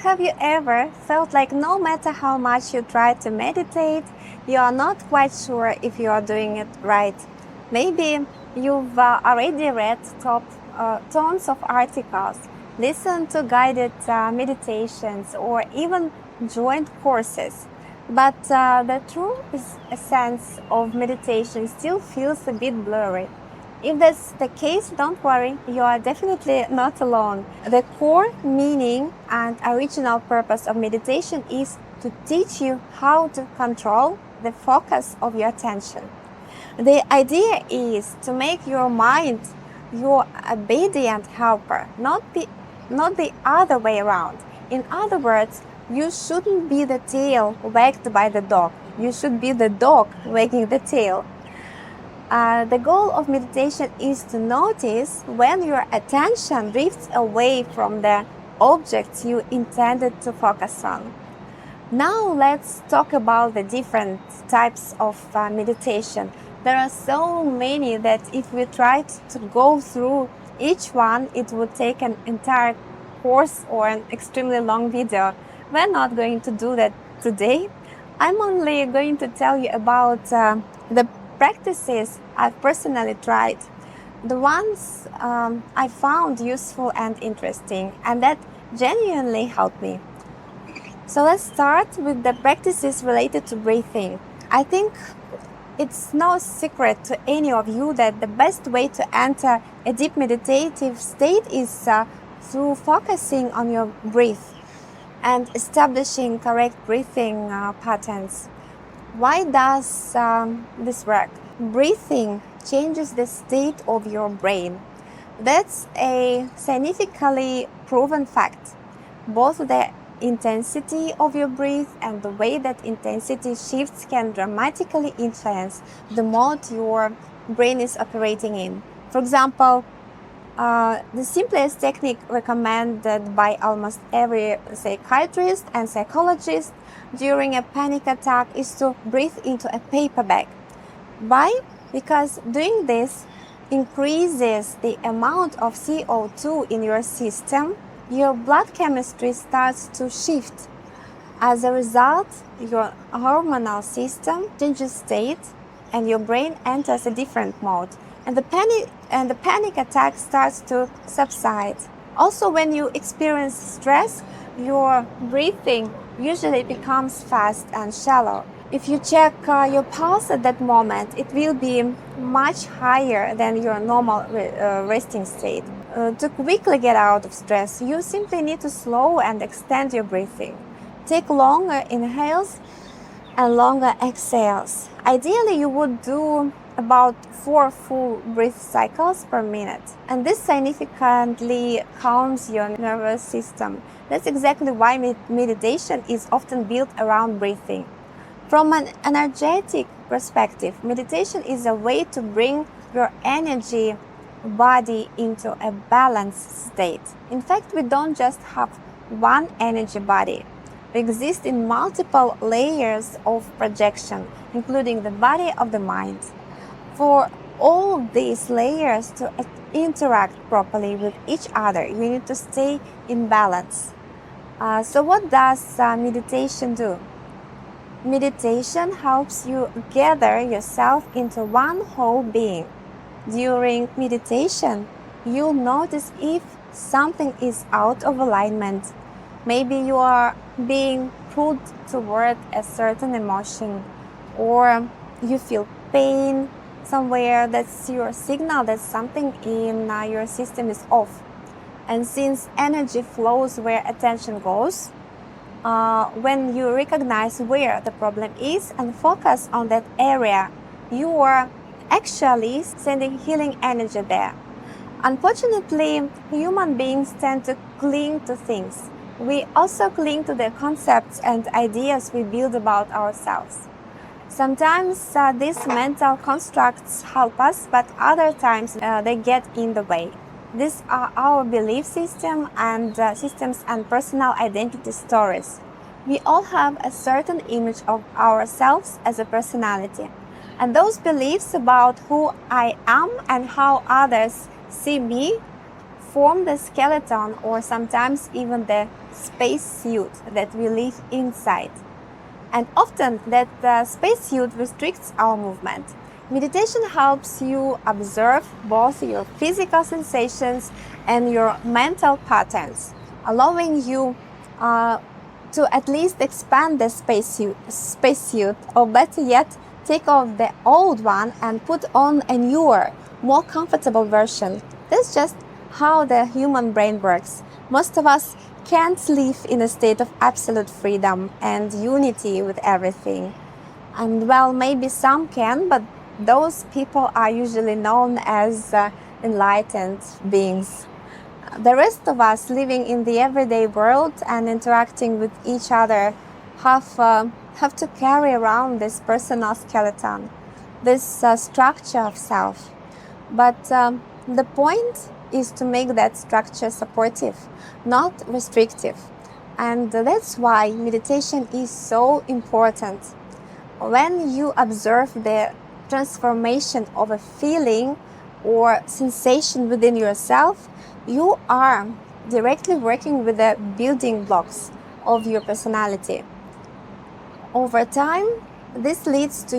Have you ever felt like no matter how much you try to meditate, you are not quite sure if you are doing it right? Maybe you've already read tons of articles, listened to guided meditations, or even joined courses. But the true essence of meditation still feels a bit blurry. If that's the case, don't worry, you are definitely not alone. The core meaning and original purpose of meditation is to teach you how to control the focus of your attention. The idea is to make your mind your obedient helper, not the other way around. In other words, you shouldn't be the tail wagged by the dog. You should be the dog wagging the tail. The goal of meditation is to notice when your attention drifts away from the objects you intended to focus on. Now let's talk about the different types of meditation. There are so many that if we tried to go through each one, it would take an entire course or an extremely long video. We're not going to do that today. I'm only going to tell you about the practices I've personally tried, the ones I found useful and interesting, and that genuinely helped me. So let's start with the practices related to breathing. I think it's no secret to any of you that the best way to enter a deep meditative state is through focusing on your breath and establishing correct breathing patterns. Why does this work? Breathing changes the state of your brain. That's a scientifically proven fact. Both the intensity of your breath and the way that intensity shifts can dramatically influence the mode your brain is operating in. For example, the simplest technique recommended by almost every psychiatrist and psychologist during a panic attack is to breathe into a paper bag. Why? Because doing this increases the amount of CO2 in your system. Your blood chemistry starts to shift. As a result, your hormonal system changes state and your brain enters a different mode. And the panic attack starts to subside. Also, when you experience stress, your breathing usually becomes fast and shallow. If you check your pulse at that moment, it will be much higher than your normal resting state. To quickly get out of stress, you simply need to slow and extend your breathing. Take longer inhales and longer exhales. Ideally, you would do about 4 full breath cycles per minute. And this significantly calms your nervous system. That's exactly why meditation is often built around breathing. From an energetic perspective, meditation is a way to bring your energy body into a balanced state. In fact, we don't just have one energy body. We exist in multiple layers of projection, including the body of the mind. For all these layers to interact properly with each other, you need to stay in balance. So what does meditation do? Meditation helps you gather yourself into one whole being. During meditation, you'll notice if something is out of alignment. Maybe you are being pulled toward a certain emotion, or you feel pain somewhere. That's your signal that something in your system is off. And since energy flows where attention goes, when you recognize where the problem is and focus on that area, you are actually sending healing energy there. Unfortunately, human beings tend to cling to things. We also cling to the concepts and ideas we build about ourselves. Sometimes these mental constructs help us, but other times they get in the way. These are our belief systems and personal identity stories. We all have a certain image of ourselves as a personality. And those beliefs about who I am and how others see me form the skeleton or sometimes even the spacesuit that we live inside. And often that spacesuit restricts our movement. Meditation helps you observe both your physical sensations and your mental patterns, allowing you to at least expand the spacesuit, or better yet, take off the old one and put on a newer, more comfortable version. That's just how the human brain works. Most of us can't live in a state of absolute freedom and unity with everything. And well, maybe some can, but those people are usually known as enlightened beings. The rest of us living in the everyday world and interacting with each other have to carry around this personal skeleton, this structure of self. But the point is to make that structure supportive, not restrictive. And that's why meditation is so important. When you observe the transformation of a feeling or sensation within yourself, you are directly working with the building blocks of your personality. Over time, this leads to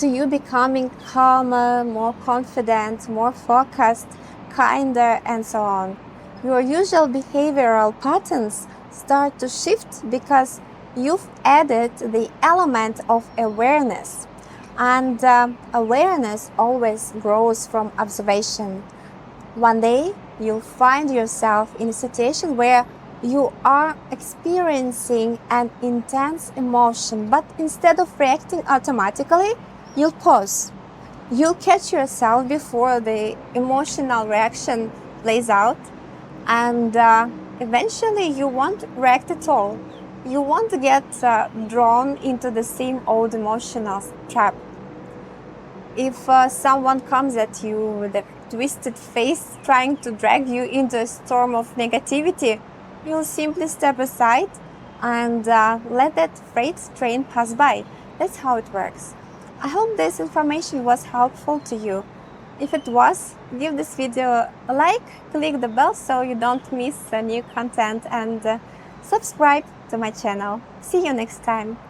you becoming calmer, more confident, more focused, kinder, and so on. Your usual behavioral patterns start to shift because you've added the element of awareness. And awareness always grows from observation. One day, you'll find yourself in a situation where you are experiencing an intense emotion, but instead of reacting automatically, you'll pause. You'll catch yourself before the emotional reaction plays out, and eventually you won't react at all. You won't get drawn into the same old emotional trap. If someone comes at you with a twisted face trying to drag you into a storm of negativity, you'll simply step aside and let that freight train pass by. That's how it works. I hope this information was helpful to you. If it was, give this video a like, click the bell so you don't miss new content, and subscribe to my channel. See you next time.